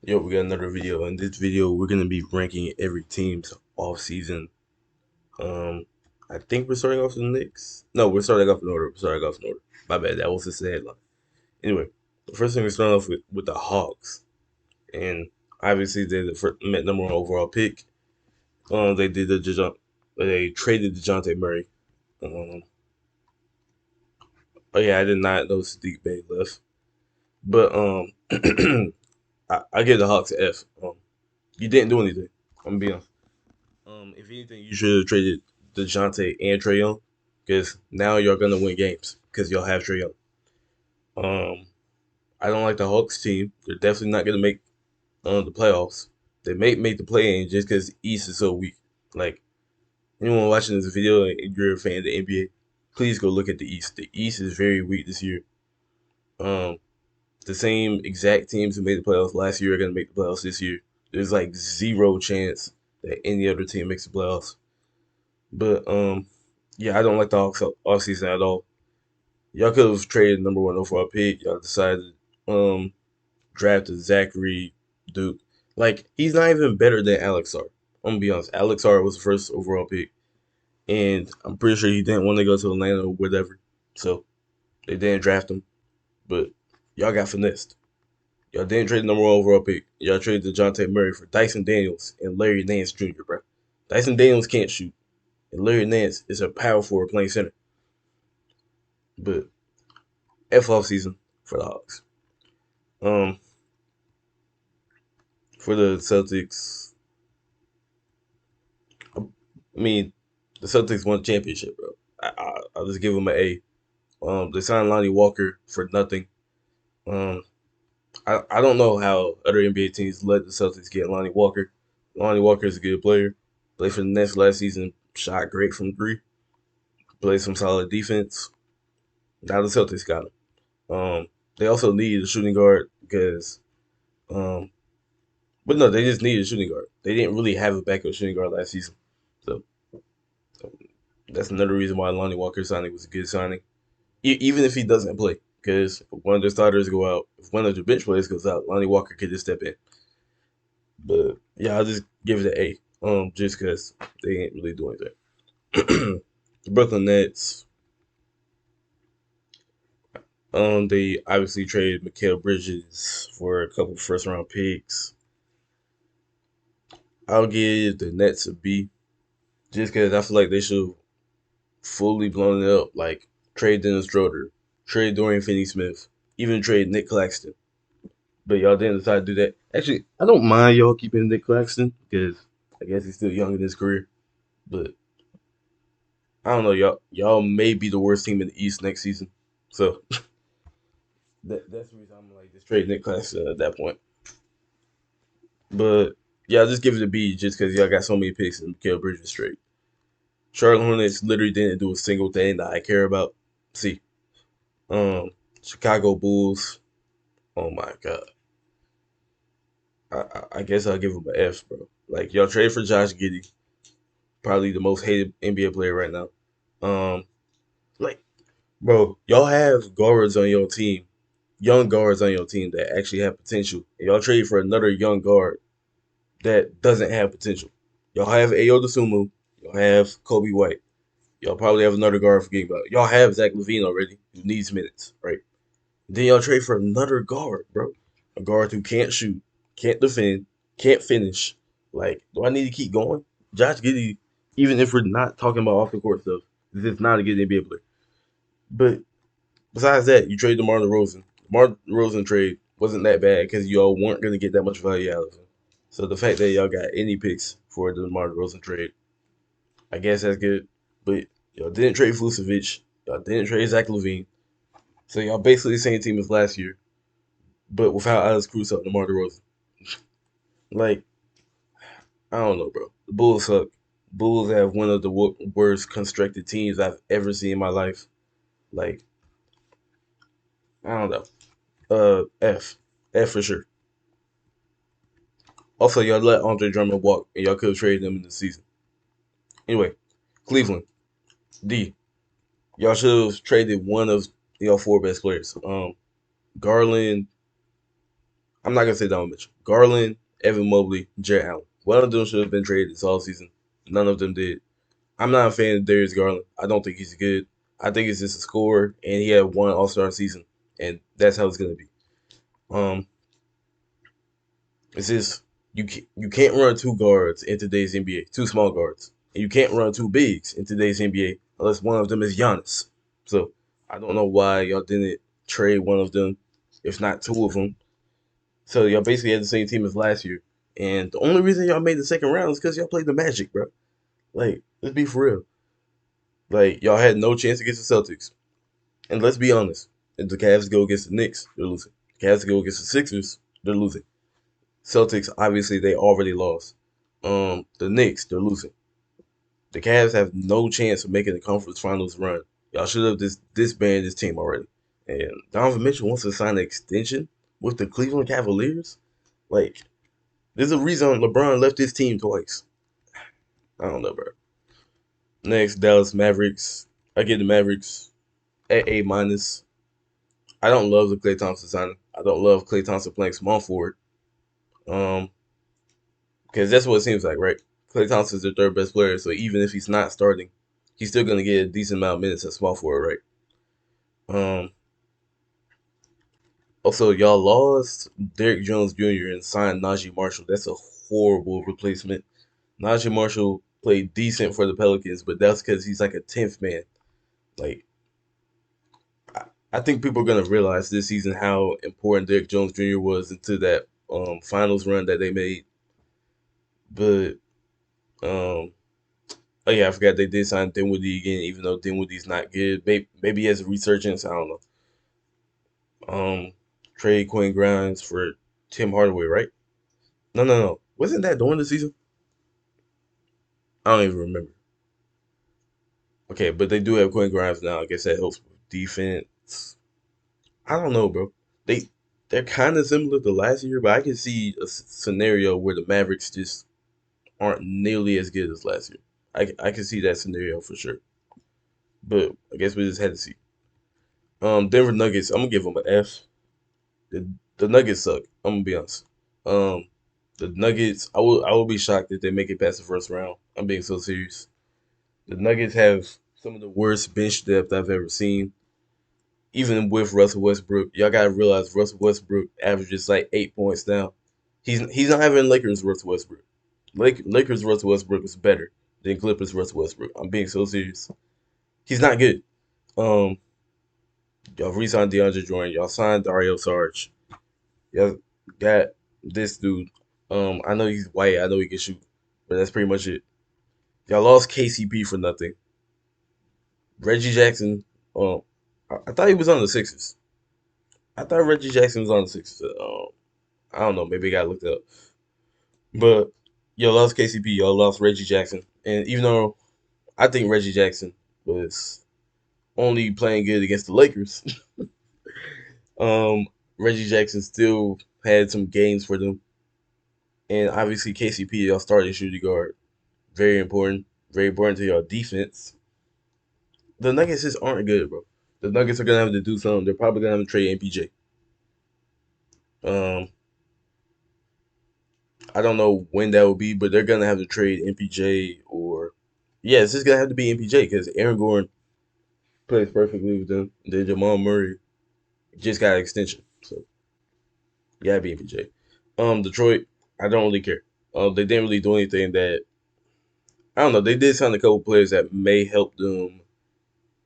Yo, we got another video. In this video, we're gonna be ranking every team's off season. Um, I think we're starting off with the Knicks. No, we're starting off in order. We're starting off in order. My bad. That was just the headline. Anyway, the first thing we're starting off with the Hawks, and obviously they're the first, met number one overall pick. They did they traded DeJounte Murray. Um, oh yeah, I did not know Sadiq Bey left, but I give the Hawks an F. You didn't do anything. I'm gonna be honest. If anything, you should have traded DeJounte and Trae Young because now you're gonna win games because you'll have Trae Young. Um, I don't like the Hawks team. They're definitely not gonna make the playoffs. They may make the play in just because East is so weak. Like anyone watching this video and you're a fan of the NBA, please go look at the East. The East is very weak this year. Um, the same exact teams who made the playoffs last year are gonna make the playoffs this year. There's like zero chance that any other team makes the playoffs. But yeah, I don't like the Hawks off season at all. Y'all could have traded number one overall pick. Y'all decided um drafted Zachary Duke. Like he's not even better than Alex R. I'm gonna be honest. Alex R was the first overall pick, and I'm pretty sure he didn't want to go to Atlanta or whatever. So they didn't draft him. But y'all got finessed. Y'all didn't trade the number one overall pick. Y'all traded DeJounte Murray for Dyson Daniels and Larry Nance Jr., bro. Dyson Daniels can't shoot, and Larry Nance is a power forward playing center. But F off season for the Hawks. Um, for the Celtics, I mean, the Celtics won the championship, bro. I'll just give them an A. They signed Lonnie Walker for nothing. Um, I don't know how other NBA teams let the Celtics get Lonnie Walker. Lonnie Walker is a good player. Played for the Nets last season. Shot great from three. Played some solid defense. Now the Celtics got him. They also need a shooting guard because um, but no, they just needed a shooting guard. They didn't really have a backup shooting guard last season. So that's another reason why Lonnie Walker signing was a good signing. Even if he doesn't play, because if one of the starters go out, if one of the bench players goes out, Lonnie Walker could just step in. But yeah, I'll just give it an A. Just because they ain't really doing that. The Brooklyn Nets, they obviously traded Mikal Bridges for a couple first round picks. I'll give the Nets a B, just because I feel like they should have fully blown it up. Like trade Dennis Schroeder, trade Dorian Finney-Smith, even trade Nick Claxton. But y'all didn't decide to do that. Actually, I don't mind y'all keeping Nick Claxton because I guess he's still young in his career. But I don't know, y'all may be the worst team in the East next season. So that's the reason I'm like just trade Nick Claxton at that point. But yeah, I'll just give it a B just because y'all got so many picks and Mikal Bridges straight. Charlotte Hornets literally didn't do a single thing that I care about. See, Chicago Bulls. Oh my god. I guess I'll give them an F, bro. Like y'all trade for Josh Giddey, probably the most hated NBA player right now. Um, like, bro, y'all have guards on your team, young guards on your team that actually have potential. And y'all trade for another young guard that doesn't have potential. Y'all have Ayo Dosunmu. Y'all have Kobe White. Y'all probably have another guard for game about. Y'all have Zach Levine already, who needs minutes, right? Then y'all trade for another guard, bro. A guard who can't shoot, can't defend, can't finish. Like, do I need to keep going? Josh Giddey, even if we're not talking about off the court stuff, this is not a good NBA player. But besides that, you trade DeMar DeRozan. DeMar DeRozan trade wasn't that bad because y'all weren't going to get that much value out of him. So the fact that y'all got any picks for the DeMar DeRozan trade, I guess that's good. But y'all didn't trade Vucevic. Y'all didn't trade Zach Levine. So y'all basically the same team as last year, but without Alex Caruso and DeMar DeRozan. Like, I don't know, bro. The Bulls suck. Bulls have one of the worst constructed teams I've ever seen in my life. Like, I don't know. F. F for sure. Also, y'all let Andre Drummond walk, and y'all could have traded him in the season. Anyway, Cleveland. D. Y'all should have traded one of y'all four best players. Garland. I'm not gonna say Donovan Mitchell. Garland, Evan Mobley, Jarrett Allen. One of them should have been traded this all season. None of them did. I'm not a fan of Darius Garland. I don't think he's good. I think he's just a scorer, and he had one All Star season, and that's how it's gonna be. Um, it's just you can't run two guards in today's NBA, two small guards, and you can't run two bigs in today's NBA unless one of them is Giannis. So I don't know why y'all didn't trade one of them, if not two of them. So y'all basically had the same team as last year, and the only reason y'all made the second round is because y'all played the Magic, bro. Like, let's be for real. Like, y'all had no chance against the Celtics. And let's be honest, if the Cavs go against the Knicks, they're losing. Cavs go against the Sixers, they're losing. Celtics, obviously, they already lost. The Knicks, they're losing. The Cavs have no chance of making the conference finals run. Y'all should have disbanded this team already. And Donovan Mitchell wants to sign an extension with the Cleveland Cavaliers. Like, there's a reason LeBron left his team twice. I don't know, bro. Next, Dallas Mavericks. I give the Mavericks at A minus. I don't love the Klay Thompson signing. I don't love Klay Thompson playing small forward. Um, because that's what it seems like, right? Klay Thompson's their third best player, so even if he's not starting, he's still gonna get a decent amount of minutes at small forward, right? Also, y'all lost Derrick Jones Jr. and signed Najee Marshall. That's a horrible replacement. Najee Marshall played decent for the Pelicans, but that's because he's like a 10th man. Like, I think people are gonna realize this season how important Derrick Jones Jr. was into that finals run that they made. But um, oh yeah, I forgot they did sign Dinwiddie again, even though Dinwiddie's not good. Maybe he has a resurgence. I don't know. Um, Trade Quinn Grimes for Tim Hardaway, right? No, no, no. Wasn't that during the season? I don't even remember. Okay, but they do have Quinn Grimes now. I guess that helps with defense. I don't know, bro. They they're kind of similar to last year, but I can see a scenario where the Mavericks just aren't nearly as good as last year. I can see that scenario for sure. But I guess we just had to see. Denver Nuggets. I'm gonna give them an F. The the Nuggets suck. I'm gonna be honest. Um, the Nuggets. I will be shocked if they make it past the first round. I'm being so serious. The Nuggets have some of the worst bench depth I've ever seen. Even with Russell Westbrook, y'all gotta realize Russell Westbrook averages like 8 points now. He's not having Lakers Russell Westbrook. Lakers Russell Westbrook is better than Clippers Russell Westbrook. I'm being so serious. He's not good. Um, y'all re-signed DeAndre Jordan. Y'all signed Dario Sarge. Y'all got this dude. I know he's white. I know he can shoot, but that's pretty much it. Y'all lost KCP for nothing. Reggie Jackson. Um, I thought he was on the Sixers. I thought Reggie Jackson was on the Sixers. I don't know. Maybe I got looked up. But y'all lost KCP. Y'all lost Reggie Jackson. And even though I think Reggie Jackson was only playing good against the Lakers, um, Reggie Jackson still had some games for them. And obviously KCP, y'all starting shooting guard, very important, very important to your defense. The Nuggets just aren't good, bro. The Nuggets are gonna have to do something. They're probably gonna have to trade MPJ. Um, I don't know when that will be, but they're gonna have to trade MPJ or yeah, it's just gonna have to be MPJ because Aaron Gordon plays perfectly with them. Then Jamal Murray just got an extension, so yeah, be MPJ. Detroit, I don't really care. They didn't really do anything that I don't know. They did sign a couple players that may help them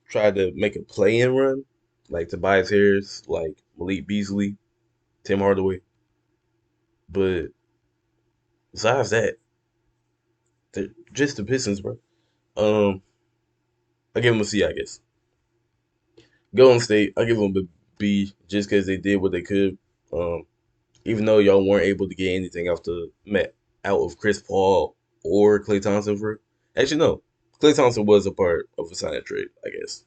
try to make a play-in run, like Tobias Harris, like Malik Beasley, Tim Hardaway. But besides that, they're just the Pistons, bro. Um, I give them a C, I guess. Golden State, I give them a B just because they did what they could. Um, Even though y'all weren't able to get anything off the Met out of Chris Paul or Klay Thompson for actually no, Klay Thompson was a part of a sign trade, I guess.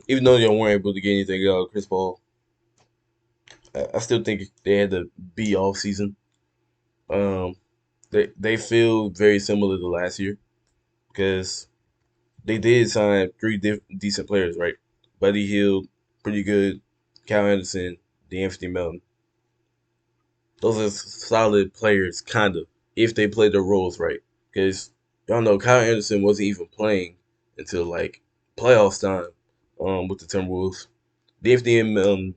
Even though y'all weren't able to get anything out of Chris Paul, I still think they had to be off season. Um, they feel very similar to last year because they did sign three decent players, right? Buddy Hield, pretty good. Cal Anderson, D'Anthony Melton. Those are solid players, kind of, if they play their roles right. Because y'all know Kyle Anderson wasn't even playing until like playoffs time with the Timberwolves. D'Anthony Melton,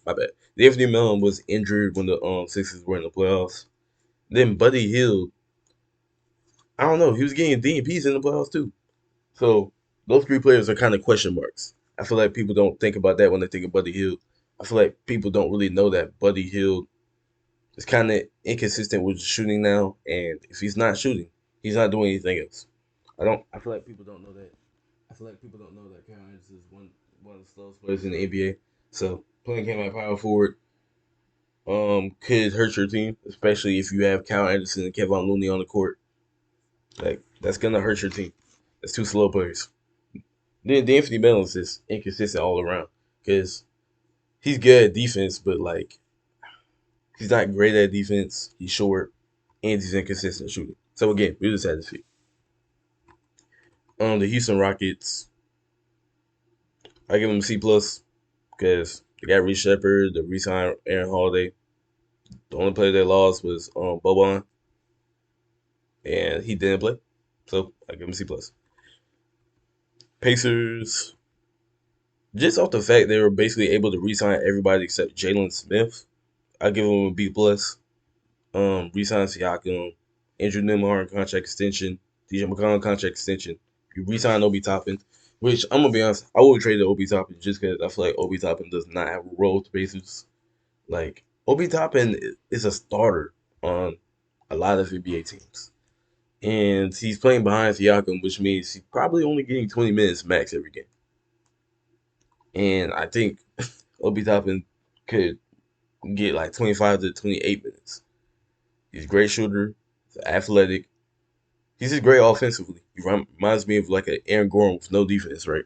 my bad. D'Anthony Melton was injured when the Sixers were in the playoffs. Then Buddy Hield, I don't know, he was getting DNPs in the playoffs too. So those three players are kind of question marks. I feel like people don't think about that when they think of Buddy Hield. I feel like people don't really know that Buddy Hield is kind of inconsistent with shooting now, and if he's not shooting, he's not doing anything else. I don't. I feel like people don't know that. I feel like people don't know that Kyle Anderson is one of the slowest players in the NBA. So playing him at power forward could hurt your team, especially if you have Kyle Anderson and Kevin Looney on the court. Like that's gonna hurt your team. That's two slow players. Then Anthony Melton is inconsistent all around because he's good at defense, but like he's not great at defense. He's short and he's inconsistent shooting. So again, we just had to see. The Houston Rockets, I give them a C plus because they got Reece Shepard, they re-signed Aaron Holiday. The only player they lost was Boban, and he didn't play. So I give him a C plus. Pacers, just off the fact they were basically able to re-sign everybody except Jalen Smith, I give them a B plus. Re-sign Siakam, Andrew Nembhard contract extension, DJ McConnell contract extension. You re-sign Obi Toppin, which I'm gonna be honest, I would trade Obi Toppin just because I feel like Obi Toppin does not have a role with the Pacers. Like Obi Toppin is a starter on a lot of NBA teams, and he's playing behind Siakam, which means he's probably only getting 20 minutes max every game. And I think Obi Toppin could get like 25 to 28 minutes. He's a great shooter, he's athletic. He's just great offensively. He reminds me of like an Aaron Gordon with no defense, right?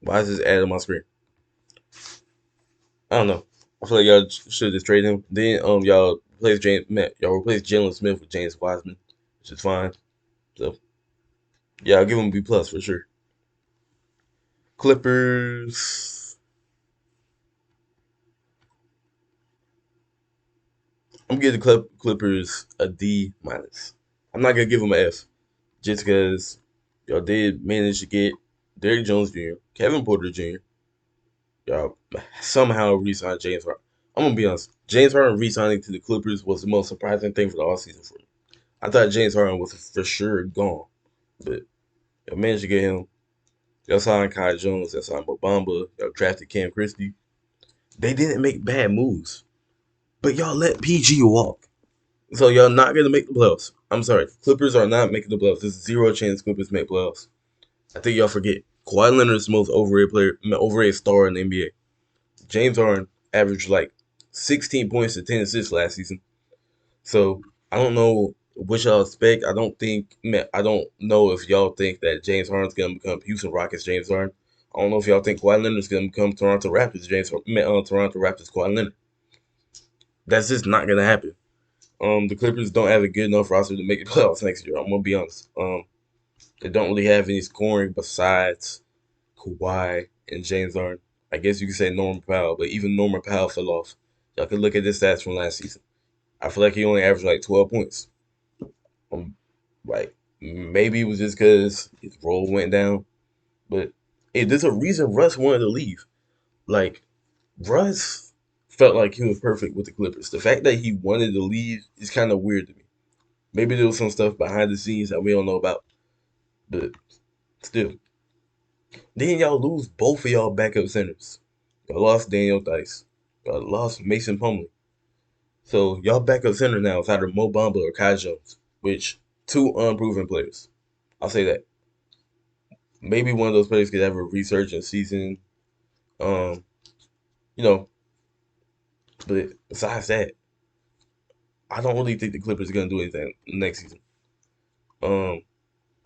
Why is this ad on my screen? I don't know. I feel like y'all should just trade him. Then y'all replace Jalen Smith with James Wiseman, which is fine. So yeah, I'll give him a B plus for sure. Clippers. I'm gonna give the Clippers a D minus. I'm not gonna give them an F just because y'all did manage to get Derrick Jones Jr., Kevin Porter Jr. Y'all somehow re-signed James Harden. I'm gonna be honest. James Harden re-signing to the Clippers was the most surprising thing for the offseason for me. I thought James Harden was for sure gone, but y'all managed to get him. Y'all signed Kai Jones. Y'all signed Mobamba. Y'all drafted Cam Christie. They didn't make bad moves, but y'all let PG walk. So y'all not gonna make the playoffs. I'm sorry. Clippers are not making the playoffs. There's zero chance Clippers make playoffs. I think y'all forget. Kawhi Leonard is the most overrated player, overrated star in the NBA. James Harden averaged like 16 points to 10 assists last season. So I don't know what y'all expect. I don't know if y'all think that James Harden's gonna become Houston Rockets James Harden. I don't know if y'all think Kawhi Leonard's gonna become Toronto Raptors Toronto Raptors Kawhi Leonard. That's just not gonna happen. The Clippers don't have a good enough roster to make the playoffs next year. I'm gonna be honest. They don't really have any scoring besides Kawhi and James Harden. I guess you could say Norman Powell, but even Norman Powell fell off. Y'all could look at his stats from last season. I feel like he only averaged like 12 points. Like maybe it was just because his role went down, but hey, there's a reason Russ wanted to leave. Like Russ felt like he was perfect with the Clippers. The fact that he wanted to leave is kind of weird to me. Maybe there was some stuff behind the scenes that we don't know about, but still. Then y'all lose both of y'all backup centers. Y'all lost Daniel Dice. Y'all lost Mason Plumlee. So y'all backup center now is either Mo Bamba or Kai Jones, which two unproven players. I'll say that. Maybe one of those players could have a resurgent season. Um, you know, but besides that, I don't really think the Clippers are gonna do anything next season. Um,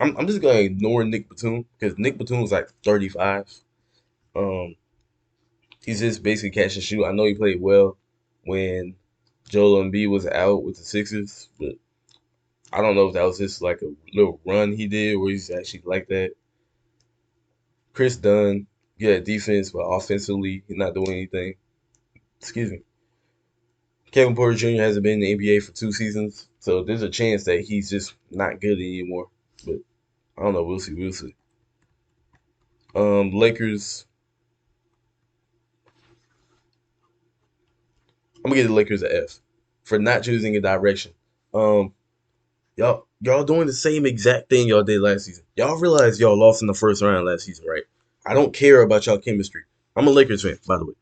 I'm just gonna ignore Nick Batum because Nick Batum was like 35. Um, he's just basically catch and shoot. I know he played well when Joel Embiid was out with the Sixers, but I don't know if that was just like a little run he did where he's actually like that. Chris Dunn, yeah, defense, but offensively, he's not doing anything. Excuse me. Kevin Porter Jr. hasn't been in the NBA for 2 seasons, so there's a chance that he's just not good anymore. But I don't know. We'll see. We'll see. Lakers. I'm gonna give the Lakers an F for not choosing a direction. Um, y'all doing the same exact thing y'all did last season. Y'all realize y'all lost in the first round last season, right? I don't care about y'all chemistry. I'm a Lakers fan, by the way.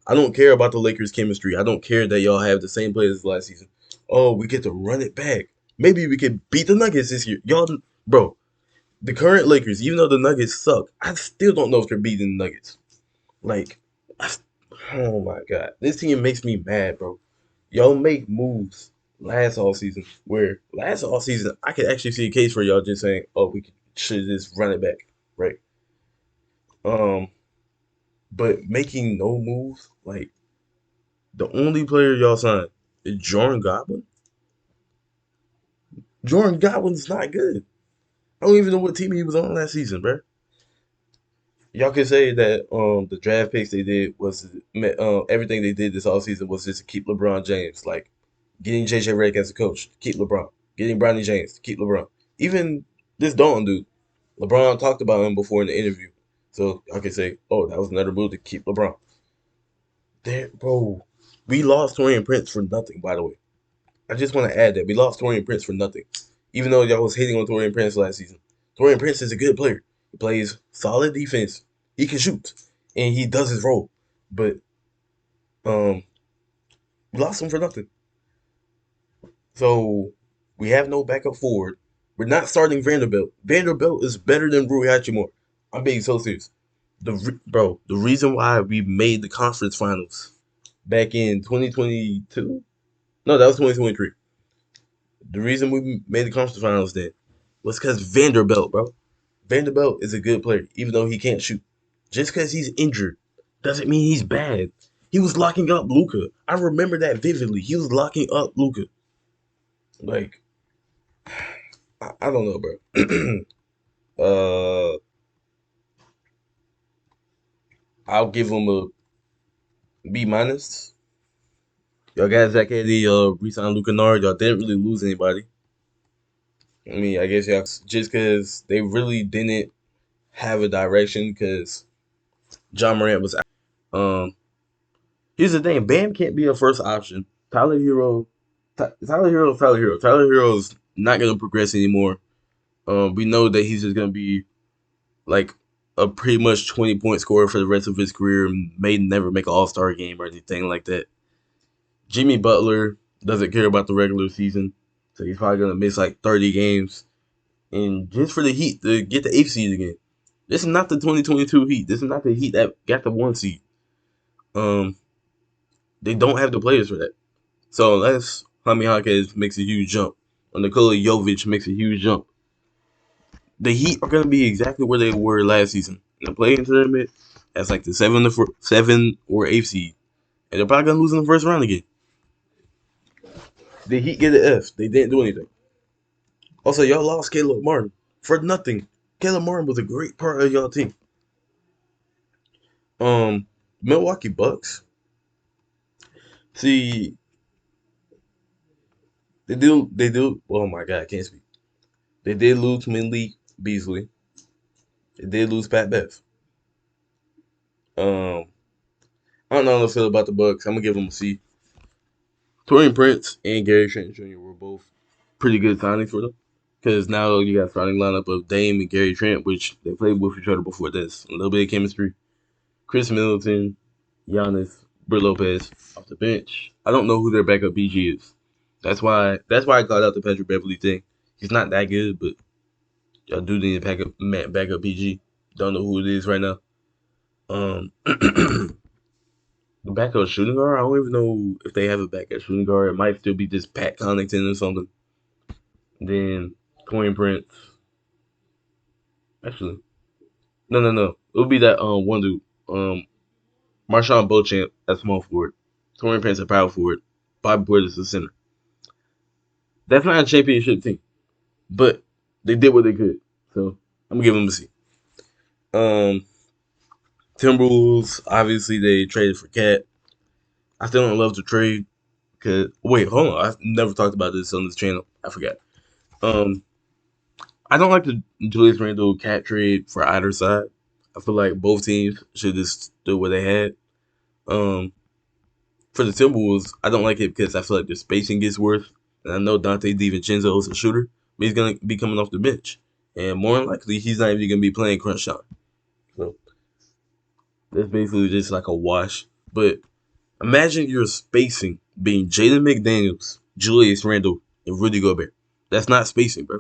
I don't care about the Lakers chemistry. I don't care that y'all have the same players as last season. Oh, we get to run it back. Maybe we could beat the Nuggets this year. Y'all, bro, the current Lakers, even though the Nuggets suck, I still don't know if they're beating the Nuggets. Like, I, oh my god, this team makes me mad, bro. Y'all make moves last all season where last all season I could actually see a case for y'all just saying, "Oh, we should just run it back," right? Um, but making no moves, like the only player y'all signed is Jordan Godwin. Jordan Godwin's not good. I don't even know what team he was on last season, bro. Y'all can say that the draft picks they did was everything they did this offseason was just to keep LeBron James, like getting JJ Redick as a coach, to keep LeBron, getting Bronny James, to keep LeBron. Even this Dalton dude, LeBron talked about him before in the interview, so I can say, oh, that was another move to keep LeBron. There, bro, we lost Torian Prince for nothing. By the way, I just want to add that we lost Torian Prince for nothing, even though y'all was hating on Torian Prince last season. Torian Prince is a good player. He plays solid defense. He can shoot, and he does his role. But um, we lost him for nothing. So we have no backup forward. We're not starting Vanderbilt. Vanderbilt is better than Rui Hachimura. I'm being so serious. The reason why we made the conference finals back in 2022, no, that was 2023. The reason we made the conference finals then was because Vanderbilt, bro. Vanderbilt is a good player, even though he can't shoot. Just because he's injured doesn't mean he's bad. He was locking up Luca. I remember that vividly. He was locking up Luca. Like, I don't know, bro. uh, I'll give him a B minus. Y'all got Zach Edey, re-signed Luca Nard. Y'all didn't really lose anybody. I mean, I guess y'all just because they really didn't have a direction because John Morant was out. Here's the thing: Bam can't be a first option. Tyler Hero. Tyler Hero's not gonna progress anymore. We know that he's just gonna be like a pretty much 20-point scorer for the rest of his career. May never make an All Star game or anything like that. Jimmy Butler doesn't care about the regular season, so he's probably gonna miss like 30 games. And just for the Heat to get the eighth seed again, this is not the 2022 Heat. This is not the Heat that got the one seed. Um, they don't have the players for that. So unless Jaime Jaquez makes a huge jump, or Nikola Jovic makes a huge jump, the Heat are gonna be exactly where they were last season in the play-in tournament as like the seven or eighth seed, and they're probably gonna lose in the first round again. The Heat get an F. They didn't do anything. Also, y'all lost Caleb Martin for nothing. Caleb Martin was a great part of y'all team. Um, Milwaukee Bucks. See, they do. Oh my God, I can't speak. They did lose Minley Beasley. They did lose Pat Bev. Um, I don't know how I feel about the Bucks. I'm gonna give them a C. Torian Prince and Gary Trent Jr. were both pretty good signings for them. Because now you got a starting lineup of Dame and Gary Trent, which they played with each other before this. A little bit of chemistry. Chris Middleton, Giannis, Brook Lopez off the bench. I don't know who their backup BG is. That's why I called out the Patrick Beverly thing. He's not that good, but y'all do need a backup BG. Don't know who it is right now. The backup shooting guard, I don't even know if they have a backup shooting guard. It might still be just Pat Connaughton or something. Then Torian Prince. Actually, no. It'll be that one dude. Marshawn Beauchamp at small forward. Torian Prince at power forward. Bobby Portis at center. That's not a championship team, but they did what they could. So I'm gonna give them a C. Um, Timberwolves. Obviously, they traded for Cat. I still don't love the trade. Cause wait, hold on. I've never talked about this on this channel. I forgot. Um, I don't like the Julius Randle cat trade for either side. I feel like both teams should just do what they had. Um, for the Timberwolves, I don't like it because I feel like their spacing gets worse. And I know Dante DiVincenzo is a shooter, but he's gonna be coming off the bench, and more than likely he's not even gonna be playing crunch time. So that's basically just like a wash. But imagine your spacing being Jaden McDaniels, Julius Randle, and Rudy Gobert. That's not spacing, bro.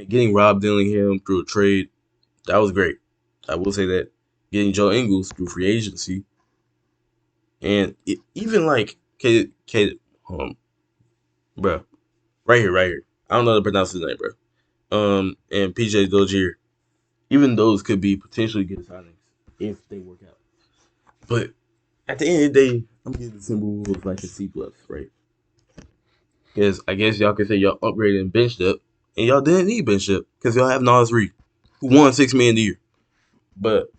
Getting Rob Dillingham through a trade, that was great. I will say that. Getting Joe Ingles through free agency, and even like um, bro, right here. I don't know how to pronounce his name, bro. And PJ Dozier, even those could be potentially good signings if they work out. But at the end of the day, I'm giving the Timberwolves like a C plus, right? Because I guess y'all could say y'all upgraded and bench depth, and y'all didn't need bench depth because y'all have Nas Reed, who won $6 million a year. But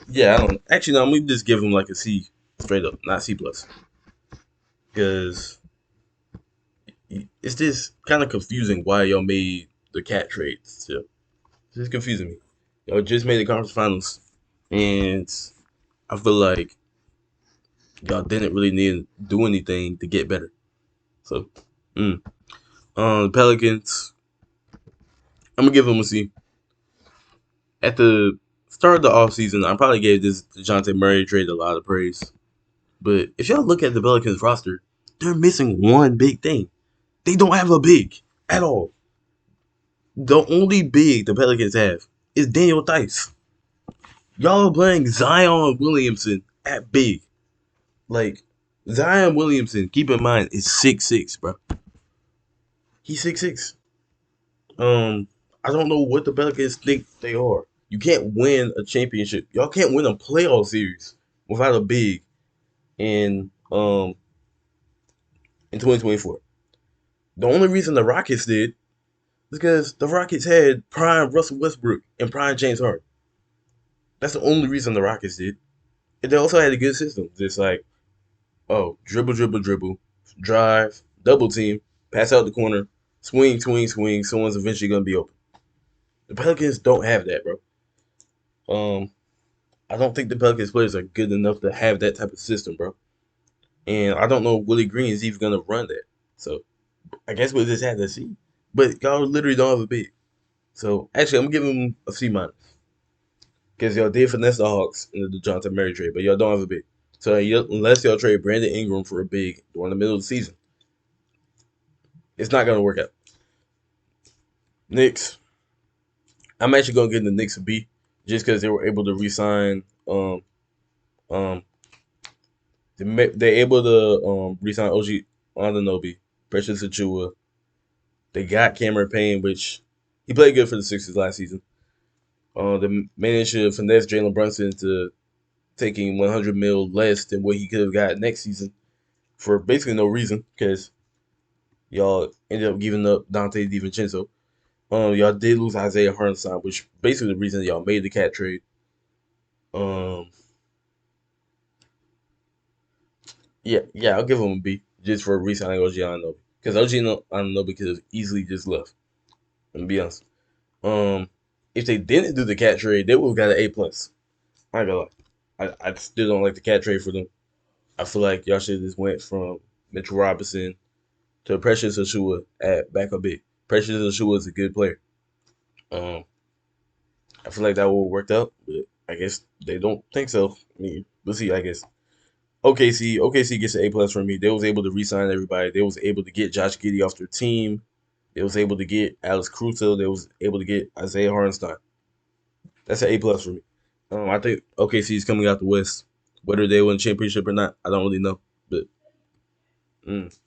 yeah, I don't. Actually, no, I'm gonna just give him like a C straight up, not C plus, because it's just kind of confusing why y'all made the cat trades. So it's just confusing me. Y'all just made the conference finals, and I feel like y'all didn't really need to do anything to get better. So, mm. The Pelicans, I'm gonna give them a C. At the start of the offseason, I probably gave this DeJounte Murray trade a lot of praise. But if y'all look at the Pelicans roster, they're missing one big thing. They don't have a big at all. The only big the Pelicans have is Daniel Theis. Y'all are playing Zion Williamson at big. Like, Zion Williamson, keep in mind, is 6'6", bro. He's 6'6". Um, I don't know what the Pelicans think they are. You can't win a championship. Y'all can't win a playoff series without a big in 2024. The only reason the Rockets did is because the Rockets had prime Russell Westbrook and prime James Harden. That's the only reason the Rockets did. And they also had a good system. Just like, oh, dribble, dribble, dribble, drive, double team, pass out the corner, swing, swing, swing. Someone's eventually gonna be open. The Pelicans don't have that, bro. Um, I don't think the Pelicans players are good enough to have that type of system, bro. And I don't know if Willie Green is even gonna run that. So I guess we'll just have to see. But y'all literally don't have a big. So actually, I'm giving him a C minus because y'all did finesse the Hawks in the DeJounte Murray trade, but y'all don't have a big. So unless y'all trade Brandon Ingram for a big during the middle of the season, it's not gonna work out. Knicks, I'm actually gonna give the Knicks a B just because they were able to re-sign. Um, they're able to re-sign OG Anunoby, Precious Achua. They got Cameron Payne, which he played good for the Sixers last season. They managed to finesse Jalen Brunson into taking 100 mil less than what he could have got next season for basically no reason because y'all ended up giving up Dante DiVincenzo. Y'all did lose Isaiah Hartenstein, which basically the reason y'all made the cat trade. Um, yeah, I'll give him a B just for re-signing OG Anunoby because OG Anunoby could have easily just left. And be honest, um, if they didn't do the cat trade, they would have got an A plus. I ain't gonna lie. I still don't like the cat trade for them. I feel like y'all should have just went from Mitchell Robinson to Precious Achua at backup big. Precious Achua is a good player. Um, I feel like that would have worked out, but I guess they don't think so. I mean, we'll see. I guess OKC gets an A plus from me. They was able to re-sign everybody. They was able to get Josh Giddey off their team. They was able to get Alex Caruso. They was able to get Isaiah Hartenstein. That's an A plus for me. I think OKC is coming out the West. Whether they win championship or not, I don't really know. But mm.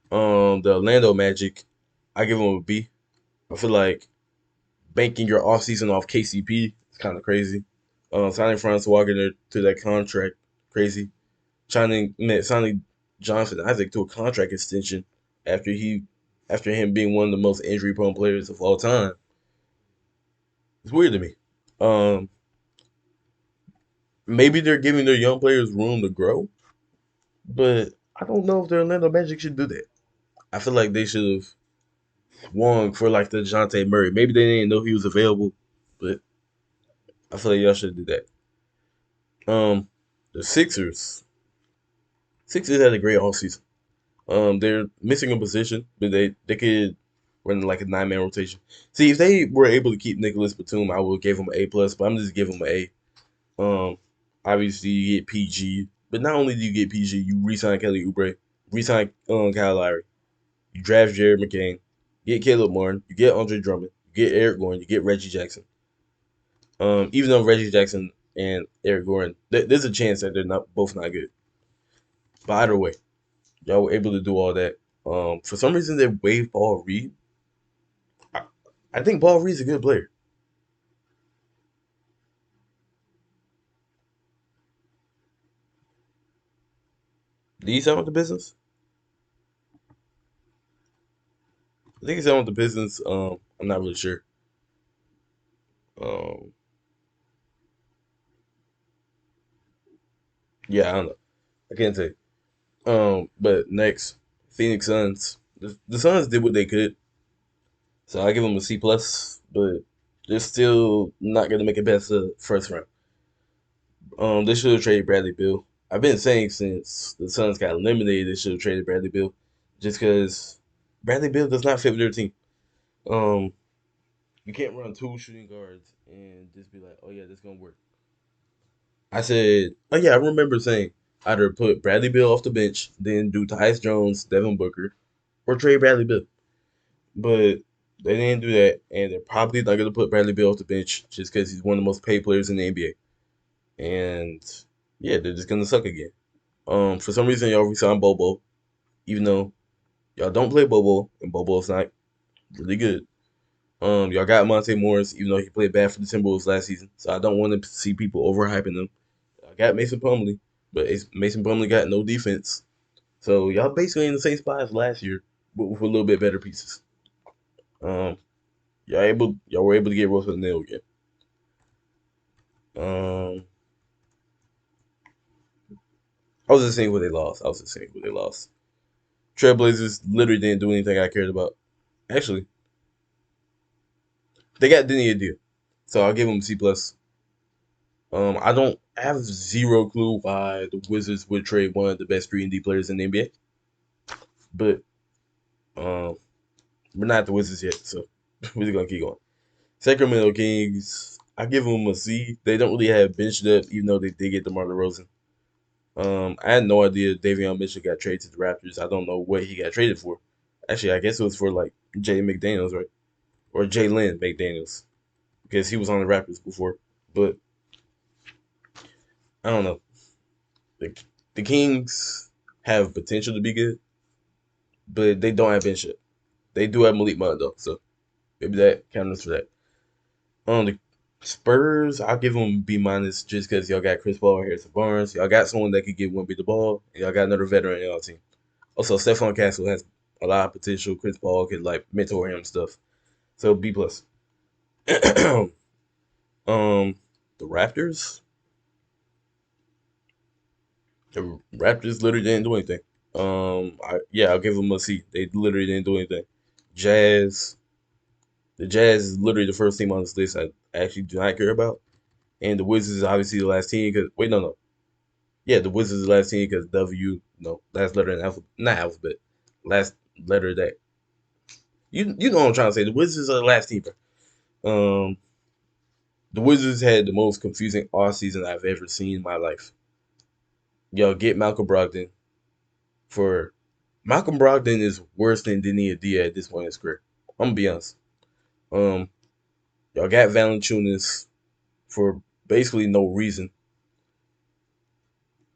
The Orlando Magic, I give them a B. I feel like banking your offseason off KCP is kind of crazy. Signing Franz Wagner to that contract, crazy. Signing Jonathan Isaac to a contract extension after him being one of the most injury prone players of all time. It's weird to me. Um, maybe they're giving their young players room to grow, but I don't know if the Orlando Magic should do that. I feel like they should have swung for like the DeJounte Murray. Maybe they didn't know he was available, but I feel like y'all should do that. The Sixers had a great offseason. They're missing a position, but they could run like a 9 man rotation. See, if they were able to keep Nicholas Batum, I would give him an A plus, but I'm just giving him an A. Obviously you get PG, but not only do you get PG, you resign Kelly Oubre, resign Kyle Lowry, you draft Jared McCain, get Caleb Martin, you get Andre Drummond, you get Eric Gordon, you get Reggie Jackson. Even though Reggie Jackson and Eric Gordon, there's a chance that they're not both not good. But either way, y'all were able to do all that. For some reason they waived Paul Reed. I, I think Paul Reed's a good player. Did he sign with the business? I think he signed with the business. I'm not really sure. Um, yeah, I don't know. I can't say. But next, Phoenix Suns. The Suns did what they could, so I give them a C plus. But they're still not gonna make it past the first round. They should have traded Bradley Beal. I've been saying since the Suns got eliminated, they should have traded Bradley Beal, just because Bradley Beal does not fit with their team. Um, you can't run two shooting guards and just be like, oh yeah, this gonna work. I said, oh yeah, I remember saying either put Bradley Beal off the bench, then do Tyus Jones, Devin Booker, or trade Bradley Beal. But they didn't do that, and they're probably not going to put Bradley Beal off the bench just because he's one of the most paid players in the NBA. And yeah, they're just going to suck again. For some reason, y'all re-signed Bobo, even though y'all don't play Bobo, and Bobo's not really good. Y'all got Monte Morris, even though he played bad for the Timberwolves last season. So I don't want to see people overhyping him. I got Mason Plumlee, but Mason Plumlee got no defense. So y'all basically in the same spot as last year, but with a little bit better pieces. Um, y'all were able to get Russell Nail again. Um, I was just saying what they lost. I was just saying what they lost. Trailblazers literally didn't do anything I cared about. Actually, they got Denny a deal, so I'll give them C plus. I have zero clue why the Wizards would trade one of the best 3 and D players in the NBA, but um, we're not the Wizards yet, so we're just gonna keep going. Sacramento Kings, I give them a C. They don't really have bench depth, even though they did get DeMar DeRozan. I had no idea Davion Mitchell got traded to the Raptors. I don't know what he got traded for. Actually, I guess it was for like Jay McDaniels, right? Or Jalen McDaniels, because he was on the Raptors before. But I don't know. The, the Kings have potential to be good, but they don't have bench depth. They do have Malik Monk though, so maybe that counts for that. The Spurs, I'll give them B minus just because y'all got Chris Paul and Harrison Barnes. Y'all got someone that could get Wemby the ball, and y'all got another veteran in y'all team. Also, Stephon Castle has a lot of potential. Chris Paul could like mentor him and stuff. So B plus. um, the Raptors. The Raptors literally didn't do anything. Yeah, I'll give them a C. They literally didn't do anything. Jazz. The Jazz is literally the first team on this list I actually do not care about. And the Wizards is obviously the last team because wait, no. Yeah, the Wizards is the last team because W, no, last letter in alphabet, not alphabet, last letter that you know what I'm trying to say. The Wizards are the last team. Um, the Wizards had the most confusing off season I've ever seen in my life. Yo, get Malcolm Brogdon for Malcolm Brogdon is worse than Deni Adia at this point in his career. I'm gonna be honest. Um, y'all got Valanciunas for basically no reason.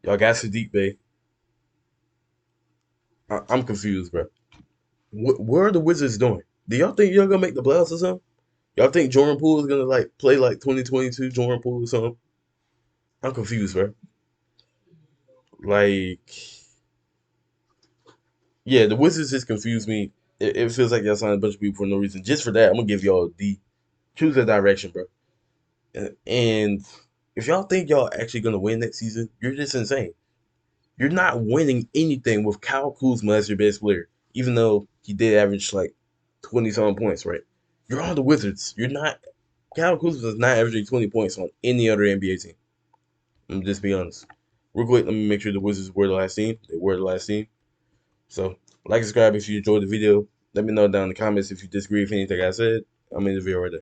Y'all got Sadiq Bey. I'm confused, bro. What are the Wizards doing? Do y'all think y'all gonna make the playoffs or something? Y'all think Jordan Poole is gonna like play like 2022 Jordan Poole or something? I'm confused, bro. Like, yeah, the Wizards just confused me. It feels like y'all signed a bunch of people for no reason. Just for that, I'm gonna give y'all a D. Choose a direction, bro. And If y'all think y'all actually gonna win next season, you're just insane. You're not winning anything with Kyle Kuzma as your best player, even though he did average like 20-something points, right? You're on the Wizards. You're not. Kyle Kuzma is not averaging 20 points on any other NBA team. I'm just be honest. Real quick, let me make sure the Wizards were the last team. They were the last team. So, like, subscribe if you enjoyed the video. Let me know down in the comments if you disagree with anything I said. I'm in the video right there.